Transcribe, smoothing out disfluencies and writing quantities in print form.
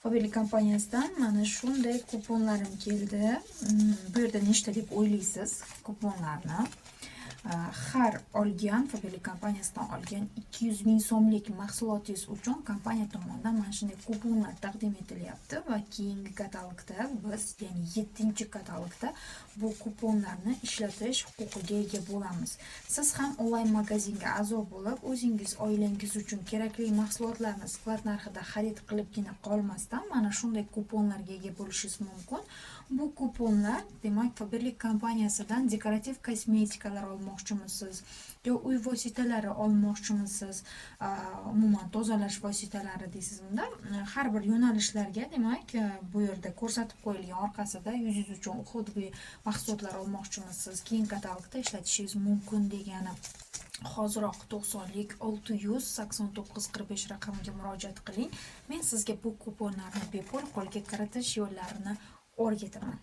Faberlic kompaniyasidan mana shunday kuponlarim keldi. Bu yerda nechta deb o'ylaysiz kuponlarni? Har olgan Faberlic kompaniyasidan olgan 200 ming so'mlik mahsulotingiz uchun kompaniya tomonidan mana shunday kuponlar taqdim etilyapti va keyingi katalogda biz, ya'ni 7-katalogda bu kuponlarni ishlatish huquqiga ega bo'lamiz. Siz ham onlayn magazinga a'zo bo'lib, o'zingiz oilangiz uchun kerakli mahsulotlarni sklad narxida xarid qilibgina qolmasdan mana shunday kuponlarga ega bo'lishingiz mumkin. Bu kuponlar, demak, Faberlic kompaniyasidan dekorativ kosmetikalar olmoqchimisiz, yo uy vositalari olmoqchimisiz, umuman tozalash vositalari deysizmi? Har bir yo'nalishlarga, demak, bu yerda ko'rsatib qo'yilgan orqasida yuzingiz uchun xuddi mahsulotlar olmoqchimisiz, keyin katalogda ishlatishingiz mumkin degani. Hoziroq 90lik 68945 raqamiga murojaat qiling. Men sizga bu kuponlarni bepul qo'lga kiritish yo'llarini o'rgataman.